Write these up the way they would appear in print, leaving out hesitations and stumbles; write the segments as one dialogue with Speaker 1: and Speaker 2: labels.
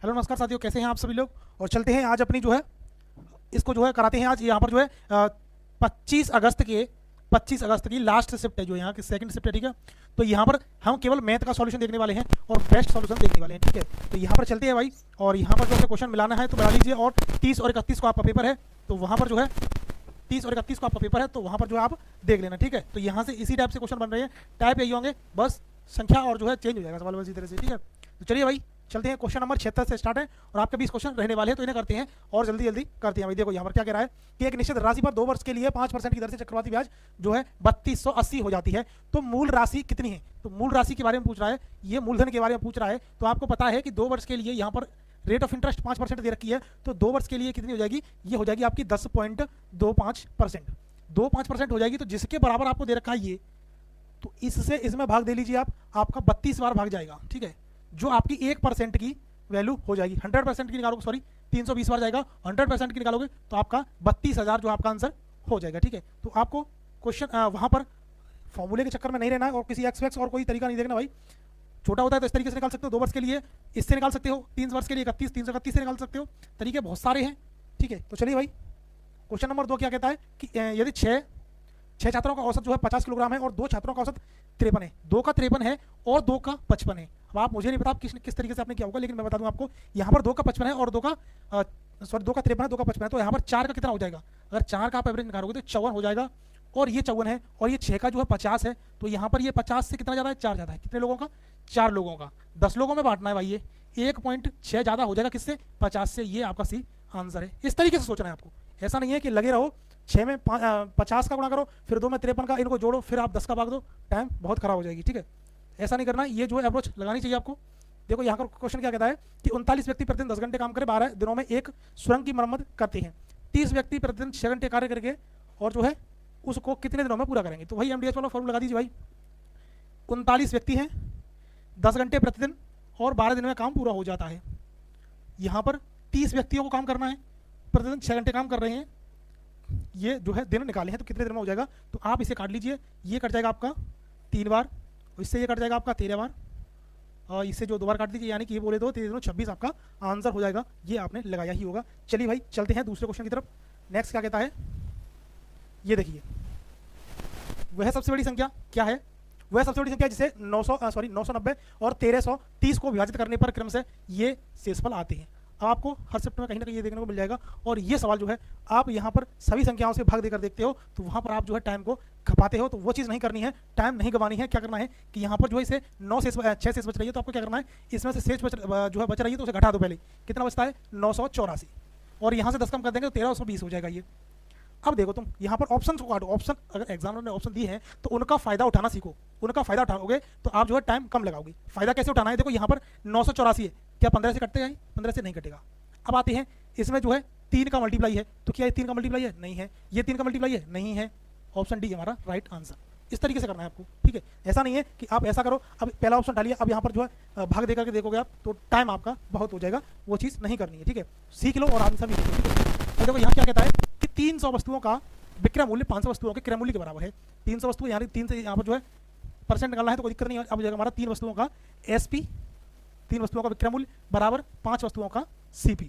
Speaker 1: Hello नमस्कार साथियों, कैसे हैं आप सभी लोग। और चलते हैं आज अपनी जो है इसको जो है कराते हैं। आज यहाँ पर जो है 25 अगस्त की लास्ट शिफ्ट है, जो यहाँ की सेकंड शिफ्ट है। ठीक है, तो यहाँ पर हम केवल मैथ का सॉल्यूशन देखने वाले हैं और बेस्ट सॉल्यूशन देखने वाले हैं। ठीक है, तो यहाँ पर चलते हैं भाई। और यहाँ पर जो है क्वेश्चन मिलाना है तो मिला लीजिए। और 30 और 31 को आपका पेपर है, तो वहाँ पर जो है 30 और 31 को आपका पेपर है, तो वहाँ पर जो है आप देख लेना। ठीक है, तो यहाँ से इसी टाइप से क्वेश्चन बन रहे हैं, टाइप यही होंगे, बस संख्या और जो है चेंज हो जाएगा सवाल इसी तरह से। ठीक है, तो चलिए भाई चलते हैं। क्वेश्चन नंबर 76 से स्टार्ट है और आपके 20 क्वेश्चन रहने वाले हैं, तो इन्हें करते हैं और जल्दी जल्दी करते हैं भाई। देखो यहाँ पर क्या कह रहा है कि एक निश्चित राशि पर 2 वर्ष के लिए 5% की दर से चक्रवाती ब्याज जो है 3280 हो जाती है, तो मूल राशि कितनी है। तो मूल राशि के बारे में पूछ रहा है, ये मूलधन के बारे में पूछ रहा है। तो आपको पता है कि 2 वर्ष के लिए यहाँ पर रेट ऑफ इंटरेस्ट 5% दे रखी है, तो 2 वर्ष के लिए कितनी हो जाएगी, ये हो जाएगी आपकी 10.25%। 2.5% हो जाएगी, तो जिसके बराबर आपको दे रखा है ये, तो इससे इसमें भाग दे लीजिए आप, आपका 32 बार भाग जाएगा। ठीक है, जो आपकी 1% की वैल्यू हो जाएगी। 100% की निकालोगे, सॉरी 320 बार जाएगा, 100% की निकालोगे तो आपका 32,000 जो आपका आंसर हो जाएगा। ठीक है, तो आपको क्वेश्चन वहाँ पर फॉर्मूले के चक्कर में नहीं रहना है और किसी एक्स और कोई तरीका नहीं देखना भाई। छोटा होता है तो इस तरीके से निकाल सकते हो, 2 वर्ष के लिए इससे निकाल सकते हो, 3 वर्ष के लिए 31 331 से निकाल सकते हो, तरीके बहुत सारे हैं। ठीक है, तो चलिए भाई क्वेश्चन नंबर 2 क्या कहता है कि यदि 6 छात्रों का औसत जो है 50 किलोग्राम है और 2 छात्रों का औसत 53 है, 2 का 53 है और 2 का 55 है। अब आप मुझे नहीं पता आप किस तरीके से आपने किया होगा, लेकिन मैं बता दूं आपको, यहाँ पर 2 का 55 है और 2 का 53 है, 2 का 55 है, तो यहाँ पर 4 का कितना हो जाएगा। अगर 4 का आप एवरेज निकालोगे तो 54 हो जाएगा, और ये 54 है, और ये 6 का जो है 50 है, तो यहाँ पर ये 50 से कितना ज़्यादा है, 4 ज़्यादा है। कितने लोगों का, 4 लोगों का। 10 लोगों में बांटना है भाई, ये 1.6 ज़्यादा हो जाएगा किससे, 50 से। ये आपका सी आंसर है। इस तरीके से सोचना है आपको, ऐसा नहीं है कि लगे रहो 6 में 50 का गुणा करो, फिर 2 में 53 का, इनको जोड़ो, फिर आप 10 का भाग दो, टाइम बहुत खराब हो जाएगी। ठीक है, ऐसा नहीं करना, ये जो है अप्रोच लगानी चाहिए आपको। देखो यहाँ का क्वेश्चन क्या कहता है कि 39 व्यक्ति प्रतिदिन 10 घंटे काम करे, 12 दिनों में एक सुरंग की मरम्मत करते हैं। 30 व्यक्ति प्रतिदिन 6 घंटे कार्य करके और जो है उसको कितने दिनों में पूरा करेंगे। तो भाई MDH वाला फॉर्मूला लगा दीजिए भाई। 39 व्यक्ति हैं, 10 घंटे प्रतिदिन और 12 दिन में काम पूरा हो जाता है। यहाँ पर 30 व्यक्तियों को काम करना है, प्रतिदिन 6 घंटे काम कर रहे हैं, ये जो है दिन निकाले हैं, तो कितने दिन में हो जाएगा। तो आप इसे काट लीजिए, ये कट जाएगा आपका 3 बार, इससे ये कट जाएगा आपका 13 बार, और इससे जो 2 बार काट दीजिए, यानी कि ये बोले तो 13 26 आपका आंसर हो जाएगा। ये आपने लगाया ही होगा। चलिए भाई चलते हैं दूसरे क्वेश्चन की तरफ। नेक्स्ट क्या कहता है, ये देखिए, वह सबसे बड़ी संख्या क्या है। वह सबसे बड़ी संख्या जिसे 990 और 1330 को विभाजित करने पर क्रम से ये शेषफल आते हैं। आपको हर शिफ्ट में कहीं ना कहीं ये देखने को मिल जाएगा। और ये सवाल जो है आप यहाँ पर सभी संख्याओं से भाग देकर देखते हो, तो वहाँ पर आप जो है टाइम को खपाते हो। तो वो चीज़ नहीं करनी है, टाइम नहीं गंवानी है। क्या करना है कि यहाँ पर जो है इसे 6 शेष बच रही है, तो आपको क्या करना है, इसमें से शेष जो है बच रही है तो उसे घटा दो। पहले कितना बचता है, 984, और यहाँ से 10 कम कर देंगे तो 1320 हो जाएगा ये। अब देखो तुम यहाँ पर ऑप्शन को काटो। ऑप्शन अगर एग्जामिनर ने ऑप्शन दी है तो उनका फायदा उठाना सीखो। उनका फायदा उठाओगे तो आप जो है टाइम कम लगाओगे। फायदा कैसे उठाना है, देखो यहाँ पर 984 है, क्या 15 से कटते हैं, 15 से नहीं कटेगा। अब आते हैं इसमें जो है 3 का मल्टीप्लाई है, तो क्या ये 3 का मल्टीप्लाई है, नहीं है। ये 3 का मल्टीप्लाई है, नहीं है। ऑप्शन डी हमारा राइट आंसर। इस तरीके से करना है आपको। ठीक है, ऐसा नहीं है कि आप ऐसा करो, अब पहला ऑप्शन डालिए, अब यहाँ पर जो है भाग दे करके देखोगे आप तो टाइम आपका बहुत हो जाएगा। वो चीज़ नहीं करनी है। ठीक है, सीख लो और आंसर भी लिखो। ठीक है, तो देखो यहाँ क्या कहता है कि 300 वस्तुओं का विक्रय मूल्य 500 वस्तुओं के क्रय मूल्य के बराबर है। 300 वस्तु यानी 3 से यहाँ पर जो है परसेंट निकालना है, तो कोई दिक्कत नहीं है। अब जाएगा हमारा 3 वस्तुओं का SP, 3 वस्तुओं का विक्रय मूल्य बराबर 5 वस्तुओं का CP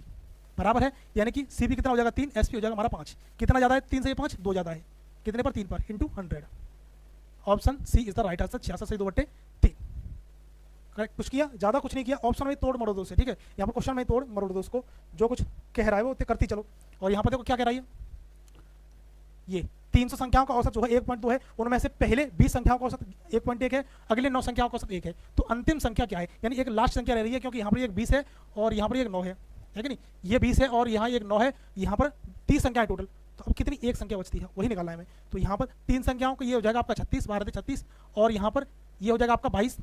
Speaker 1: बराबर है, यानी कि CP कितना हो जाएगा 3, SP हो जाएगा हमारा 5। कितना ज़्यादा है, 3 से ये 5, 2 ज़्यादा है, कितने पर, 3 पर, into 100। Option C is the right answer. 66 से 2/3 करेक्ट। कुछ किया, ज़्यादा कुछ नहीं किया, ऑप्शन में तोड़ मरोड़ दो से। ठीक है, यहाँ पर क्वेश्चन में तोड़ मरोड़ दो उसको, जो कुछ कह रहा है वो करती चलो। और यहाँ पर देखो क्या कह रही है, ये 300 संख्याओं का औसत जो है 1.2 है, उनमें से पहले 20 संख्याओं का औसत 1.1 है, अगले 9 संख्याओं का औसत 1 है, तो अंतिम संख्या क्या है, यानी एक लास्ट संख्या रह रही है, क्योंकि यहाँ पर एक 20 है और यहाँ पर एक 9 है कि नहीं। ये 20 है और यहाँ एक 9 है, यहाँ पर 30 संख्या है टोटल, तो अब कितनी एक संख्या बचती है वही निकालना है हमें। तो यहाँ पर 3 संख्याओं का ये हो जाएगा आपका 36, 12 36, और यहाँ पर ये हो जाएगा आपका 22,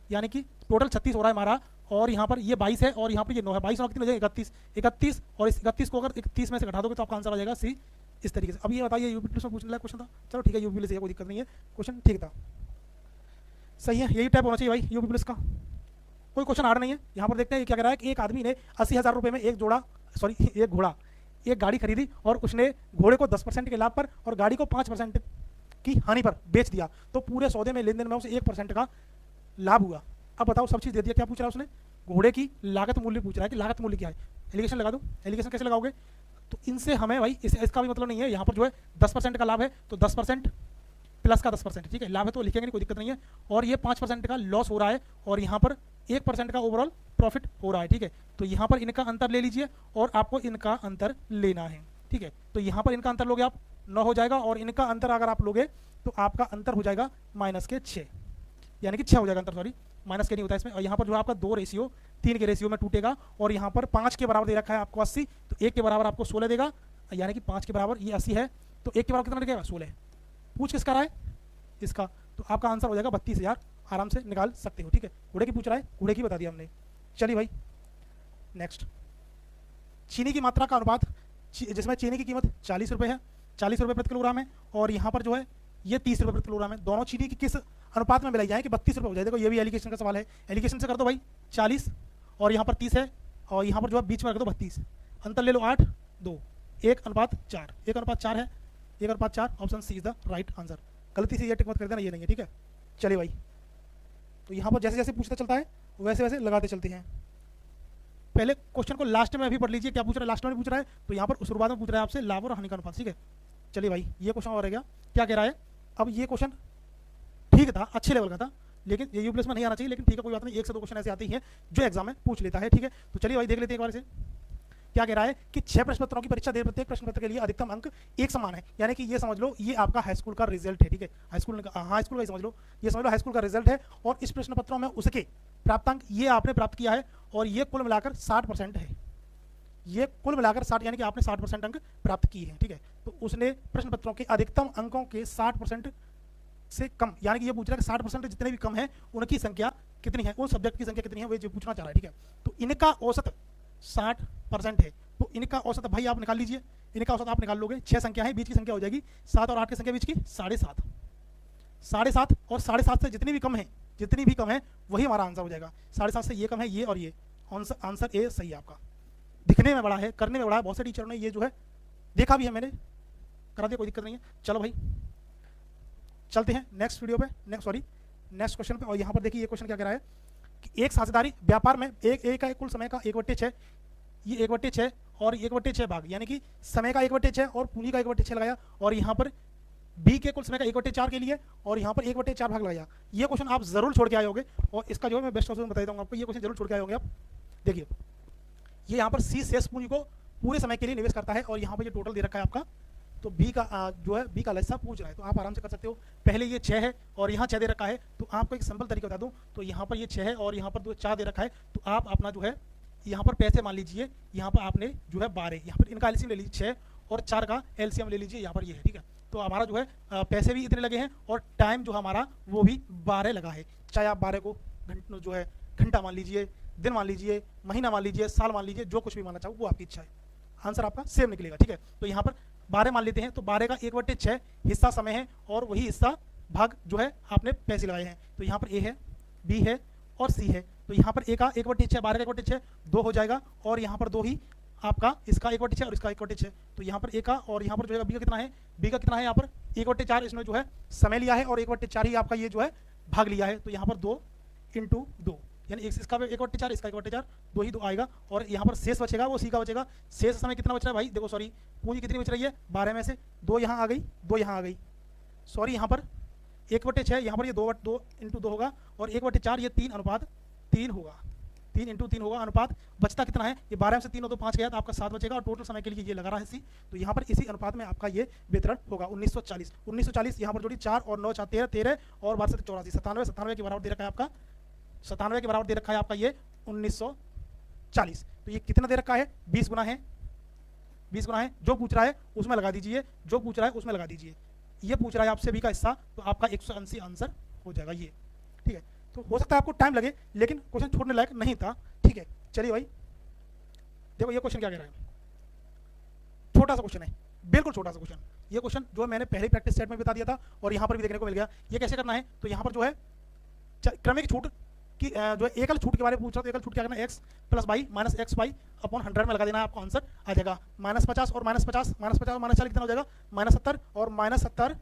Speaker 1: यानी कि टोटल 36 हो रहा है हमारा। और यहाँ पर ये 22 है और यहाँ पर ये 9 है, 22 और कितने हो जाएगा 31, और इस 31 को अगर 30 में से घटा दोगे तो आपका आंसर आ जाएगा सी। इस तरीके से। अब ये बताइए यूपी पुलिस में पूछने लायक क्वेश्चन था, चलो ठीक है यूपी पुलिस से कोई दिक्कत नहीं है, क्वेश्चन ठीक था, सही है, यही टाइप होना चाहिए भाई यूपी पुलिस का। कोई क्वेश्चन हार्ड नहीं है। यहाँ पर देखते हैं क्या कह रहा है कि एक आदमी ने 80,000 रुपये में एक घोड़ा एक गाड़ी खरीदी और उसने घोड़े को 10% के लाभ पर और गाड़ी को 5% की हानि पर बेच दिया, तो पूरे सौदे में लेन देन में उसे 1% का लाभ हुआ। अब बताओ, सब चीज़ दे दिया, क्या पूछ रहा है उसने, घोड़े की लागत मूल्य पूछ रहा है कि लागत मूल्य क्या है। एलिगेशन लगा दूं, एलिगेशन कैसे लगाओगे, तो इनसे हमें भाई इसका भी मतलब नहीं है, यहाँ पर जो है 10% का लाभ है तो 10% प्लस का 10%, ठीक है, लाभ है तो लिखेंगे नहीं, कोई दिक्कत नहीं है। और ये 5% का लॉस हो रहा है और यहाँ पर 1% का ओवरऑल प्रॉफिट हो रहा है, ठीक है। तो यहाँ पर इनका अंतर ले लीजिए और आपको इनका अंतर लेना है, ठीक है। तो यहाँ पर इनका अंतर लोगे आप 9 हो जाएगा और इनका अंतर अगर आप लोगे तो आपका अंतर हो जाएगा -6, यानी कि 6 हो जाएगा अंतर, सॉरी माइनस के नहीं होता इसमें। और यहाँ पर जो आपका 2:3 के रेशियो में टूटेगा और यहाँ पर 5 के बराबर दे रखा है आपको 80, तो 1 के बराबर आपको 16 देगा, यानी कि 5 के बराबर ये 80 है तो 1 के बराबर कितना लगेगा 16। पूछ किसका रहा है, इसका, तो आपका आंसर हो जाएगा 32,000, आराम से निकाल सकते हो, ठीक है। घोड़े की पूछ रहा है, घोड़े की बता दिया हमने। चलिए भाई नेक्स्ट, चीनी की मात्रा का अनुपात, जिसमें चीनी की कीमत 40 रुपये है, 40 रुपये प्रति किलोग्राम है और यहाँ पर जो है ये 30 रुपये प्रति किलोग्राम है। दोनों चीनी की किस अनुपात में मिलाई जाए कि 32 रुपये हो जाए। देखो ये भी एलिगेशन का सवाल है, एलिगेशन से कर दो भाई 40 और यहाँ पर 30 है और यहाँ पर जो है बीच में रख दो 32, अंतर ले लो 8, 2, 1:4, 1:4 है, 1:4, option C is the right answer. गलती से ये टिक मत कर देना, ये नहीं है, ठीक है। चलिए भाई, तो यहाँ पर जैसे जैसे पूछता चलता है वैसे वैसे लगाते चलते हैं। पहले क्वेश्चन को लास्ट में अभी पढ़ लीजिए, क्या पूछ रहा है, लास्ट में पूछ रहा है तो यहाँ पर शुरुआत में पूछ रहा है आपसे लाभ और हानि का अनुपात, ठीक है। चलिए भाई ये क्वेश्चन और रह गया, क्या कह रहा है। अब ये क्वेश्चन ठीक था, अच्छे लेवल का था, लेकिन ये यूपीएस में नहीं आना चाहिए, लेकिन ठीक है कोई बात नहीं, 1 से 2 क्वेश्चन ऐसे आते हैं जो एग्जाम में पूछ लेता है, ठीक है। तो चलिए भाई देख लेते हैं एक बार से। क्या कह रहा है कि 6 प्रश्न पत्रों की परीक्षा दे, प्रत्येक प्रश्न पत्र के लिए अधिकतम अंक एक समान है, यानी कि ये समझ लो ये आपका हाई स्कूल का रिजल्ट है, ठीक है। हाई स्कूल का ही समझ लो, ये समझ लो हाई स्कूल का रिजल्ट है और इस प्रश्न पत्रों में उसके प्राप्तांक ये आपने प्राप्त किया है और ये कुल मिलाकर 60% है, ये कुल मिलाकर 60, यानी कि आपने 60% अंक प्राप्त किए हैं, ठीक है। तो उसने प्रश्न पत्रों के अधिकतम अंकों के 60% से कम, यानी कि ये पूछ रहा है कि 60% जितने भी कम है उनकी संख्या कितनी है, उन सब्जेक्ट की संख्या कितनी है, वो जो पूछना चाह रहा है, ठीक है। तो इनका औसत 60% है, तो इनका औसत भाई आप निकाल लीजिए, इनका औसत आप निकाल लोगे, 6 संख्या है, बीच की संख्या हो जाएगी 7 और 8 की संख्या बीच की 7.5, 7.5 और 7.5 से जितनी भी कम है वही हमारा आंसर हो जाएगा। 7.5 से ये कम है, ये और ये, आंसर ए सही है आपका। दिखने में बड़ा है, करने में बड़ा है, बहुत से टीचरों ने ये जो है देखा भी है, मैंने करा दिया, कोई दिक्कत नहीं है। चलो भाई चलते हैं नेक्स्ट वीडियो पे, नेक्स्ट क्वेश्चन पे। और यहाँ पर देखिए ये क्वेश्चन क्या कह रहा है कि एक साझेदारी व्यापार में एक का कुल समय का 1/6, ये 1/6 और 1/6 भाग, यानी कि समय का 1/6 और पूंजी का 1/6 लगाया और यहाँ पर बी के कुल समय का 1/4 के लिए और यहाँ पर 1/4 भाग लगाया। ये क्वेश्चन आप जरूर छोड़ के आए होंगे और इसका जो है मैं बेस्ट ऑप्शन बता देता हूँ आपको, ये क्वेश्चन जरूर छोड़ के आए होंगे आप। देखिए ये यहाँ पर सी शेष पूंजी को पूरे समय के लिए निवेश करता है और यहाँ पर ये टोटल दे रखा है आपका, तो बी का जो है बी का हिस्सा पूछ रहा है, तो आप आराम से कर सकते हो। पहले ये 6 है और यहाँ 6 दे रखा है, तो आपको एक सिंपल तरीका बता दूं, तो यहाँ पर ये 6 है और यहाँ पर 4 दे रखा है, तो आप अपना जो है यहाँ पर पैसे मान लीजिए, यहाँ पर आपने जो है 12, यहाँ पर इनका एलसीएम ले लीजिए 6 और 4 का एलसीएम ले लीजिए, यहाँ पर ये है, ठीक है। तो हमारा जो है पैसे भी इतने लगे हैं और टाइम जो हमारा वो भी 12 लगा है, चाहे आप 12 को जो है घंटा मान लीजिए, दिन मान लीजिए, महीना मान लीजिए, साल मान लीजिए, जो कुछ भी मानना चाहो वो आपकी इच्छा है, आंसर आपका सेम निकलेगा, ठीक है। तो यहाँ पर 12 मान लेते हैं, तो 12 का 1/6 हिस्सा समय है और वही हिस्सा भाग जो है आपने पैसे लगाए हैं। तो यहाँ पर ए है, बी है और सी है, तो यहाँ पर ए का 1/6, 12 का 1/6 2 हो जाएगा और यहाँ पर 2 ही आपका इसका 1/6 और इसका 1/6, तो यहाँ पर ए का और यहाँ पर जो है बी का कितना है, बी का कितना है यहाँ पर 1/4, इसमें जो है समय लिया है और 1/4 ही आपका ये जो है भाग लिया है, तो यहाँ पर 2 × 2, यानी इसका 1/4, इसका 1/4, 2 ही 2 आएगा और यहाँ पर शेष बचेगा वो सी का बचेगा। शेष समय कितना बच रहा है भाई, देखो सॉरी पूंजी कितनी बच रही है 12 में से 2 यहाँ आ गई, 2 यहाँ आ गई, सॉरी यहाँ पर 1/6, यहाँ पर ये 2 × 2 होगा और 1/4 ये 3:3 होगा, 3 × 3 होगा अनुपात। बचता कितना है, ये 12 में से 3 हो तो 5 गया, तो आपका 7 बचेगा और टोटल समय के लिए ये लगा रहा है सी, तो यहाँ पर इसी अनुपात में आपका ये वितरण होगा 1940 यहाँ पर जोड़ी 4 और 9 4 13 और 12 से 84, 97 के बराबर दे रखा है आपका, 97 के बराबर दे रखा है आपका ये 1940। तो ये कितना दे रखा है 20 गुना है, 20 गुना है, जो पूछ रहा है उसमें लगा दीजिए, जो पूछ रहा है उसमें लगा दीजिए। ये पूछ रहा है आपसे बी का हिस्सा, तो आपका 180 आंसर हो जाएगा ये, ठीक है। तो हो सकता है आपको टाइम लगे, लेकिन क्वेश्चन छोड़ने लायक नहीं था, ठीक है। चलिए भाई देखो ये क्वेश्चन क्या कह रहा है, छोटा सा क्वेश्चन है, बिल्कुल छोटा सा क्वेश्चन। ये क्वेश्चन जो मैंने पहले प्रैक्टिस सेट में बता दिया था और यहाँ पर भी देखने को मिल गया। ये कैसे करना है, तो यहाँ पर जो है क्रमिक छूट कि जो है एकल छूट के बारे में पूछ रहा, तो एकल छूट क्या करना है, x + y - x/y अपॉन 100 में लगा देना है, आपको आंसर आ जाएगा। -50 और -50 और -40 कितना हो जाएगा, -70 और -70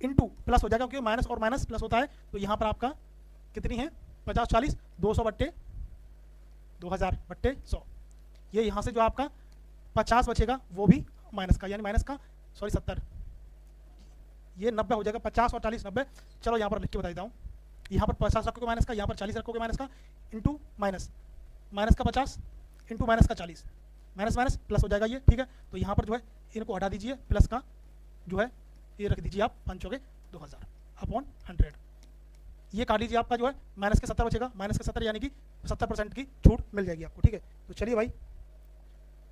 Speaker 1: इंटू प्लस हो जाएगा, क्योंकि माइनस और माइनस प्लस होता है, तो यहाँ पर आपका कितनी है 50 40 200/, 2000 बट्टे 100। ये यहाँ से जो आपका 50 बचेगा वो भी माइनस का, यानी माइनस का 70, ये 90 हो जाएगा। 50 और 40 90। चलो यहाँ पर लिख के बता देता हूँ। यहाँ पर 50 रखोगे माइनस का, यहाँ पर 40 रखोगे माइनस का, इंटू माइनस का 50 इंटू माइनस का 40, माइनस माइनस प्लस हो जाएगा ये, ठीक है। तो यहाँ पर जो है इनको हटा दीजिए, प्लस का जो है ये रख दीजिए आप, 5 हो गए 2000 अपॉन 100। ये काट लीजिए, आपका जो है माइनस के 70 बचेगा, माइनस के 70 यानी कि 70% की छूट मिल जाएगी आपको, ठीक है। तो चलिए भाई,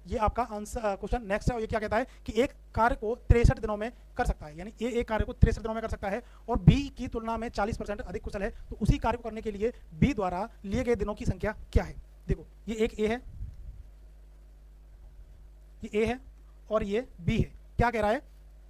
Speaker 1: ये आपका आंसर क्वेश्चन नेक्स्ट है। और ये क्या कहता है कि एक कार्य को 63 दिनों में कर सकता है, यानी ए एक कार्य को 63 दिनों में कर सकता है और बी की तुलना में 40% अधिक कुशल है, तो उसी कार्य को करने के लिए बी द्वारा लिए गए दिनों की संख्या क्या है। देखो ये एक ए है, ये ए है और ये बी है। क्या कह रहा है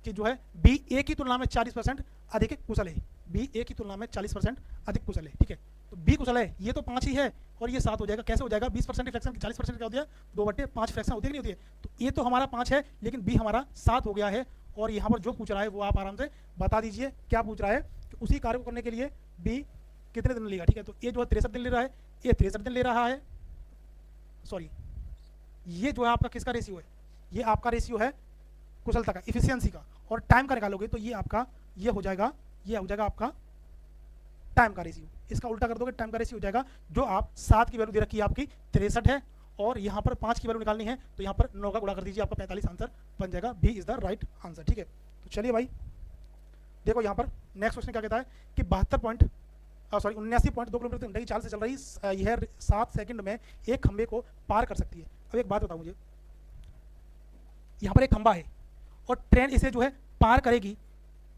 Speaker 1: कि जो है बी ए की तुलना में 40% अधिक कुशल है, बी ए की तुलना में 40% अधिक कुशल है, ठीक है। तो बी कुशल है, ये तो 5 ही है और ये 7 हो जाएगा। कैसे हो जाएगा? 20% फ्रैक्शन की 40% क्या होती है? 2/5 फ्रैक्शन होती है कि नहीं होती है? तो ये तो हमारा 5 है, लेकिन बी हमारा 7 हो गया है। और यहाँ पर जो पूछ रहा है वो आप आराम से बता दीजिए। क्या पूछ रहा है कि उसी कार्य को करने के लिए बी कितने दिन लेगा, ठीक है। तो ये जो है 63 दिन ले रहा है, ये 63 दिन ले रहा है, सॉरी ये जो है आपका किसका रेशियो है? ये आपका रेशियो है कुशलता का, इफिशियंसी का। और टाइम का निकालोगे तो ये आपका ये हो जाएगा, ये हो जाएगा आपका टाइम का रेशियो। इसका उल्टा कर दोगे टाइम का रेशियो हो जाएगा, जो आप 7 की वैल्यू दे रखी है आपकी 63 है और यहाँ पर 5 की वैल्यू निकालनी है, तो यहाँ पर 9 का गुणा कर दीजिए, आपका 45 आंसर बन जाएगा। B is the right answer, ठीक है। तो चलिए भाई देखो यहाँ पर नेक्स्ट क्वेश्चन क्या कहता है कि 79.2 किलोमीटर घंटे की चाल से चल रही यह 7 सेकंड में एक खंबे को पार कर सकती है। अब एक बात बताओ मुझे, यहाँ पर एक खंबा है और ट्रेन इसे जो है पार करेगी,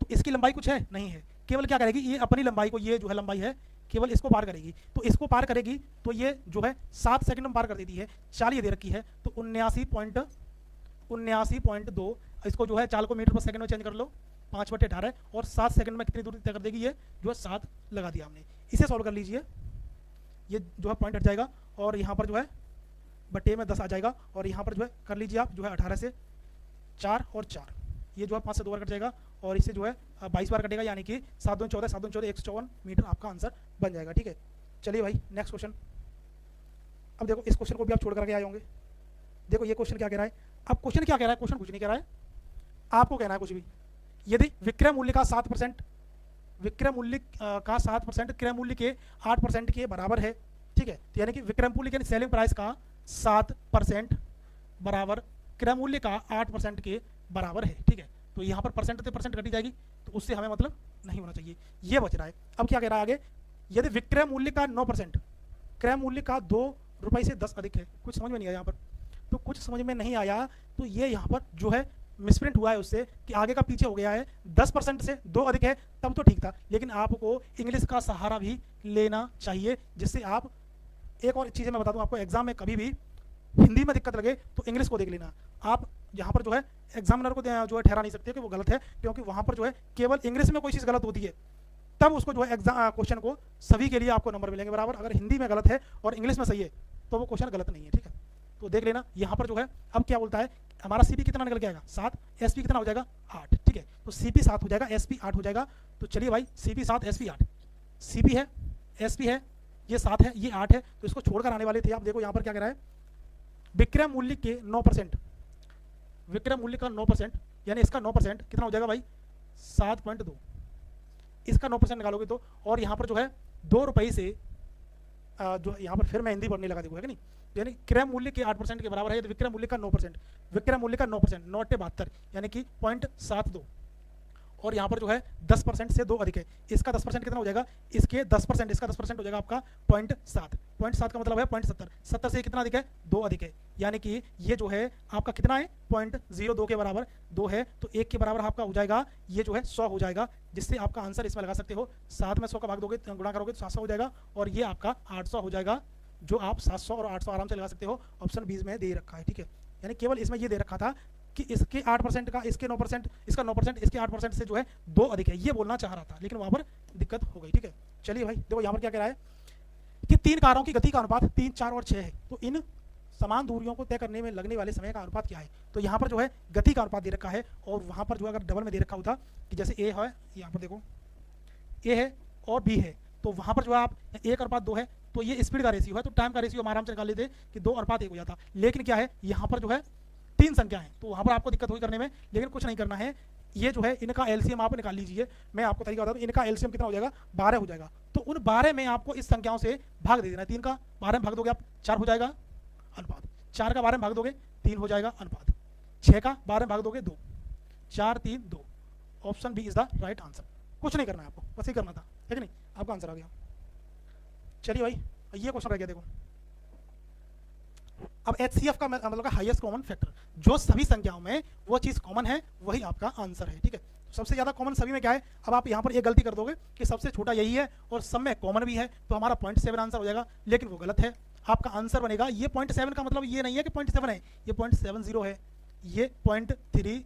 Speaker 1: तो इसकी लंबाई कुछ है नहीं है, केवल क्या करेगी, ये अपनी लंबाई को, ये जो है लंबाई है केवल इसको पार करेगी। तो इसको पार करेगी तो ये जो है 7 सेकंड में पार कर देती है। चाल ये दे रखी है, तो 79.2 इसको जो है चाल को मीटर पर सेकंड में चेंज कर लो, 5/18 और 7 सेकंड में कितनी दूरी तय कर देगी, ये जो है 7 लगा दिया हमने। इसे सॉल्व कर लीजिए, ये जो है पॉइंट हट जाएगा और यहाँ पर जो है बटे में 10 आ जाएगा और यहाँ पर जो है कर लीजिए आप, जो है 18 से 4 और 4, ये जो है 5 से 2 बार कट जाएगा और इससे जो है 22 बार कटेगा, यानी कि 7 दूनी 14, 7 दूनी 14, 154 मीटर आपका आंसर बन जाएगा, ठीक है। चलिए भाई नेक्स्ट क्वेश्चन। अब देखो इस क्वेश्चन को भी आप छोड़ करके आए होंगे। देखो ये क्वेश्चन क्या कह रहा है। अब क्वेश्चन क्या कह रहा है, क्वेश्चन कुछ नहीं कह रहा है, आपको कहना है कुछ भी। यदि विक्रय मूल्य का 7% क्रय मूल्य के 8% के बराबर है, ठीक है। तो यानी कि विक्रय मूल्य के सेलिंग प्राइस का 7% बराबर क्रय मूल्य का 8% के बराबर है, ठीक है। तो यहाँ पर परसेंट से परसेंट घटी जाएगी, तो उससे हमें मतलब नहीं होना चाहिए, ये बच रहा है। अब क्या कह रहा है आगे, यदि विक्रय मूल्य का 9% क्रय मूल्य का 2 रुपये से 10 अधिक है। कुछ समझ में नहीं आया यहाँ पर, तो कुछ समझ में नहीं आया तो ये यहाँ पर जो है मिसप्रिंट हुआ है उससे कि आगे का पीछे हो गया है। 10% से 2 अधिक है तब तो ठीक था, लेकिन आपको इंग्लिश का सहारा भी लेना चाहिए, जिससे आप, एक और चीज़ मैं बता दूं आपको, एग्जाम में कभी भी हिंदी में दिक्कत लगे तो इंग्लिश को देख लेना। आप यहाँ पर जो है एग्जामिनर को जो है ठहरा नहीं सकते कि वो गलत है, क्योंकि वहाँ पर जो है केवल इंग्लिश में कोई चीज़ गलत होती है तब उसको जो है एग्जाम क्वेश्चन को सभी के लिए आपको नंबर मिलेंगे बराबर। अगर हिंदी में गलत है और इंग्लिश में सही है तो वो क्वेश्चन गलत नहीं है, ठीक है। तो देख लेना यहाँ पर जो है। अब क्या बोलता है, हमारा सीपी कितना निकल के आएगा 7, एसपी कितना हो जाएगा 8, ठीक है। तो सीपी 7 हो जाएगा, एसपी 8 हो जाएगा। तो चलिए भाई सीपी 7 एसपी 8, सीपी है एसपी है, ये 7 है ये 8 है, तो इसको छोड़कर आने वाले थे आप। देखो यहाँ पर क्या कह रहा है, विक्रय मूल्य के 9%, विक्रय मूल्य का 9% यानी इसका 9% कितना हो जाएगा भाई 7.2, इसका 9% निकालोगे तो, और यहाँ पर जो है 2 रुपये से जो यहाँ पर फिर मैं हिंदी पढ़ने लगा, देखो है कि नहीं, यानी क्रय मूल्य के 8% के बराबर है, तो विक्रय मूल्य का 9%, विक्रय मूल्य का 9% 9/72 यानी कि 0.72, और यहाँ पर जो है 10% से 2 अधिक है, इसका 10% कितना हो जाएगा, इसके 10%, इसका 10% हो जाएगा आपका 0.7 का मतलब है 0.70, 70 से कितना अधिक है 2 अधिक है, यानी कि ये जो है आपका कितना है 0.02 के बराबर 2 है, तो 1 के बराबर आपका हो जाएगा ये जो है 100 हो जाएगा, जिससे आपका आंसर इसमें लगा सकते हो। 7 में 100 का भाग दोगे, गुणा करोगे तो 700 हो जाएगा, और ये आपका 800 हो जाएगा, जो आप 700 और 800 आराम से लगा सकते हो। ऑप्शन 20 में दे रखा है, ठीक है। यानी केवल इसमें ये दे रखा था कि इसके 8% का इसके 9%, इसका 9% इसके 8% से जो है 2 अधिक है, ये बोलना चाह रहा था, लेकिन वहाँ पर दिक्कत हो गई, ठीक है। चलिए भाई देखो यहाँ पर क्या कह रहा है कि 3 कारों की गति का अनुपात 3, 4 और 6 है, तो इन समान दूरियों को तय करने में लगने वाले समय का अनुपात क्या है। तो यहाँ पर जो है गति का अनुपात दे रखा है, और वहाँ पर जो अगर डबल में दे रखा होता कि जैसे ए है, यहाँ पर देखो ए है और बी है, तो वहाँ पर जो है आप 1 अनुपात 2 है, तो ये स्पीड का रेशियो है, तो टाइम का रेशियो हम आराम से निकाल लेते कि 2:1 हो जाता। लेकिन क्या है, यहाँ पर जो है 3 संख्या है, तो वहाँ पर आपको दिक्कत होगी करने में, लेकिन कुछ नहीं करना है। ये जो है इनका एलसीएम आप निकाल लीजिए। मैं आपको तरीका बता दूं, इनका एलसीएम कितना हो जाएगा, 12 हो जाएगा। तो उन 12 में आपको इस संख्याओं से भाग दे देना है। 3 का 12 में भाग दोगे आप 4 हो जाएगा अनुपात, 4 का 12 में भाग दोगे 3 हो जाएगा अनुपात, 6 का 12 में भाग दोगे 2, 4 3 2। Option B is the right answer. कुछ नहीं करना है आपको, बस ये करना था, है कि नहीं, आपका आंसर आ गया। चलिए भाई, ये क्वेश्चन रह गया देखो। अब HCF का मतलब का हाईएस्ट कॉमन फैक्टर, जो सभी संख्याओं में वो चीज कॉमन है वही आपका आंसर है। ठीक है, सबसे ज्यादा कॉमन सभी में क्या है। अब आप यहाँ पर एक गलती कर दोगे कि सबसे छोटा यही है और सब में कॉमन भी है, तो हमारा 0.7 आंसर हो जाएगा, लेकिन वो गलत है। आपका आंसर बनेगा, ये 0.7 का मतलब ये नहीं है कि 0.7 है, ये 0.70 है, ये 0.3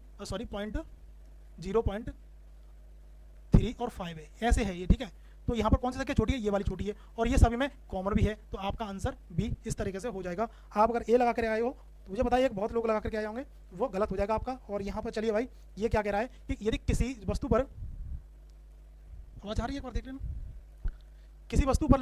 Speaker 1: और 5 है, ऐसे है ये। ठीक है, तो यहाँ पर कौन सी संख्या छोटी है, ये वाली छोटी है, और ये सभी में कॉमन भी है, तो आपका आंसर बी इस तरीके से हो जाएगा। आप अगर ए लगा कर आए हो तो मुझे बताइए, बहुत लोग लगा करके आए होंगे, वो गलत हो जाएगा आपका। और यहाँ पर चलिए भाई, ये क्या कह रहा है कि यदि किसी वस्तु पर, आवाज आ रही है, एक बार देख लेना, किसी वस्तु पर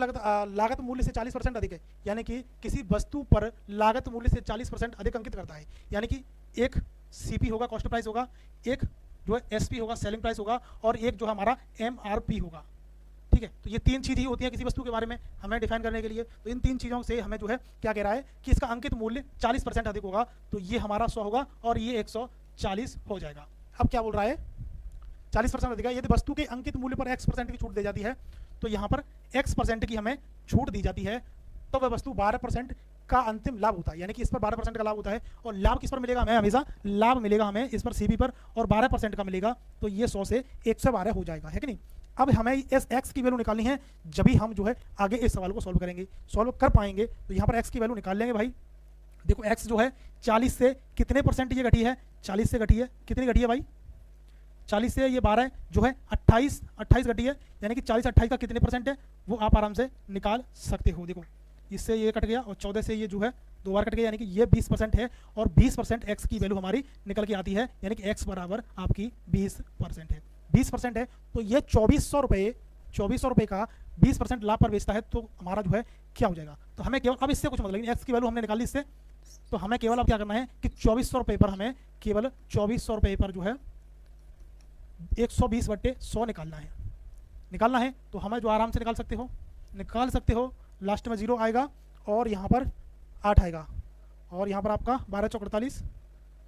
Speaker 1: लागत मूल्य से 40% अधिक है, यानी कि किसी वस्तु पर लागत मूल्य से 40% अधिक अंकित करता है, यानी कि एक CP होगा, कॉस्ट प्राइस होगा, एक जो है SP होगा, सेलिंग प्राइस होगा, और एक जो हमारा MRP होगा। ठीक है, तो ये 3 चीज़ ही होती है किसी वस्तु के बारे में हमें डिफाइन करने के लिए। तो इन 3 चीज़ों से हमें जो है क्या कह रहा है कि इसका अंकित मूल्य 40% अधिक होगा, तो ये हमारा 100 होगा और ये 140 हो जाएगा। अब क्या बोल रहा है, 40% अधिक है। यदि वस्तु के अंकित मूल्य पर X% की छूट दी जाती है, तो यहाँ पर X% की हमें छूट दी जाती है, तो वह वस्तु 12% का अंतिम लाभ होता है, यानी कि इस पर 12% का लाभ होता है। और लाभ किस पर मिलेगा, हमें हमेशा लाभ मिलेगा हमें इस पर CP पर, और 12% का मिलेगा, तो ये 100 से 112 हो जाएगा, है कि नहीं। अब हमें इस x की वैल्यू निकालनी है, जब भी हम जो है आगे इस सवाल को सॉल्व करेंगे, सॉल्व कर पाएंगे। तो यहाँ पर x की वैल्यू निकाल लेंगे भाई। देखो x जो है 40 से कितने % ये घटी है, 40 से घटी है, कितनी घटी है भाई, 40 से ये 12 जो है 28 घटी है, यानी कि 40 28 का कितने % है वो आप आराम से निकाल सकते हो। देखो इससे ये कट गया और 14 से ये जो है 2 बार कट गया, यानी कि ये 20% है, और 20% x की वैल्यू हमारी निकल के आती है, यानी कि x बराबर आपकी 20% है। 20% है, तो ये 2400 रुपये का 20% लाभ पर बेचता है, तो हमारा जो है क्या हो जाएगा। तो हमें केवल अब इससे कुछ मतलब नहीं, x की वैल्यू हमने निकाली इससे, तो हमें केवल अब क्या करना है कि 2400 रुपये पर हमें केवल 2400 रुपये पर जो है 120/100 निकालना है। तो हमें जो आराम से निकाल सकते हो, लास्ट में 0 आएगा और यहाँ पर 8 आएगा, और यहाँ पर आपका 12 चौक 48,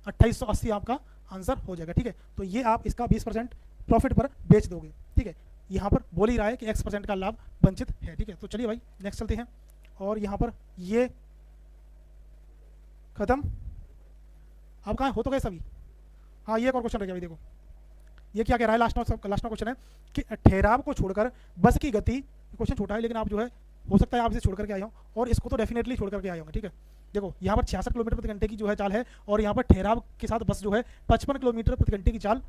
Speaker 1: 2880 आपका आंसर हो जाएगा। ठीक है, तो ये आप इसका 20% प्रॉफिट पर बेच दोगे। ठीक है, यहाँ पर बोल ही रहा है कि X% का लाभ वंचित है। ठीक है, तो चलिए भाई नेक्स्ट चलते हैं, और यहाँ पर ये खत्म। अब कहाँ हो तो गए सभी। हाँ, ये एक और क्वेश्चन रह गया भाई। देखो ये क्या कह रहा है, लास्ट में क्वेश्चन है कि ठहराव को छोड़कर बस की गति, क्वेश्चन छोटा है लेकिन आप जो है हो सकता है आप इसे छोड़ करके आए हो, और इसको तो डेफिनेटली छोड़ करके आए होंगे। ठीक है, देखो यहाँ पर 66 किलोमीटर प्रति घंटे की जो है चाल है, और यहाँ पर ठहराव के साथ बस जो है 55 किलोमीटर प्रति घंटे की चाल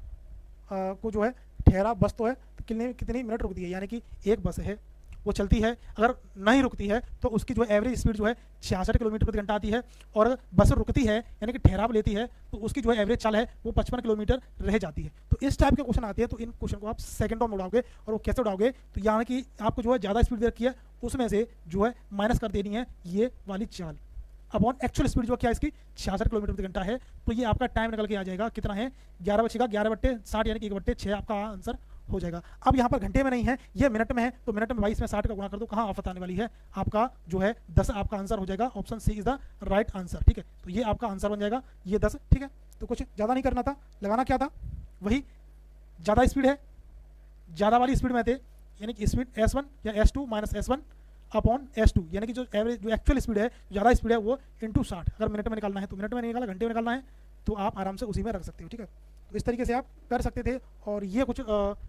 Speaker 1: को जो है ठहराव बस तो है, तो कितनी मिनट रुकती है, यानी कि एक बस है वो चलती है, अगर नहीं रुकती है तो उसकी जो एवरेज स्पीड जो है 66 किलोमीटर प्रति घंटा आती है, और अगर बस रुकती है यानी कि ठहराव लेती है तो उसकी जो है एवरेज चाल है वो 55 किलोमीटर रह जाती है। तो इस टाइप के क्वेश्चन आते हैं, तो इन क्वेश्चन को आप सेकंडों में उड़ाओगे, और वो कैसे उड़ाओगे, तो यानी कि आपको जो है ज़्यादा स्पीड दे रखी है, उसमें से जो है माइनस कर देनी है ये वाली चाल अपॉन एक्चुअल स्पीड जो क्या है इसकी 66 किलोमीटर प्रति घंटा है। तो ये आपका टाइम निकल के आ जाएगा, कितना है 11 बचेगा, 11/60 यानी कि 1/6 आपका आंसर हो जाएगा। अब यहाँ पर घंटे में नहीं है, ये मिनट में है, तो मिनट में 22 में 60 का गुणा कर दो, कहाँ आफत आने वाली है, आपका जो है 10 आपका आंसर हो जाएगा। Option C is the right answer. ठीक है, तो ये आपका आंसर बन जाएगा, ये 10। ठीक है, तो कुछ ज़्यादा नहीं करना था, लगाना क्या था, वही ज़्यादा स्पीड है, ज़्यादा वाली स्पीड में थे, यानी कि स्पीड S1 या S2 minus S1 upon S2, यानी कि जो एवरेज जो एक्चुअल स्पीड है, ज़्यादा स्पीड है वो इंटू 60। अगर मिनट में निकालना है तो मिनट में नहीं निकाला, घंटे में निकालना है तो आप आराम से उसी में रख सकते हो। ठीक है, तो इस तरीके से आप कर सकते थे, और ये कुछ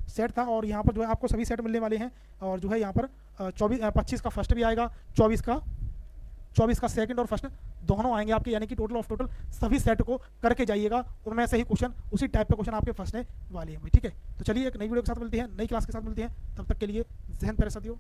Speaker 1: सेट था, और यहाँ पर जो है आपको सभी सेट मिलने वाले हैं, और जो है यहाँ पर 25 का फर्स्ट भी आएगा, 24 का सेकंड और फर्स्ट दोनों आएंगे आपके, यानी कि टोटल सभी सेट को करके जाइएगा, उनमें से ही क्वेश्चन उसी टाइप के क्वेश्चन आपके फंसने वाले हैं। ठीक है, तो चलिए एक नई वीडियो के साथ मिलते हैं, नई क्लास के साथ मिलते हैं, तब तक के लिए जहन प्यारे साथियों।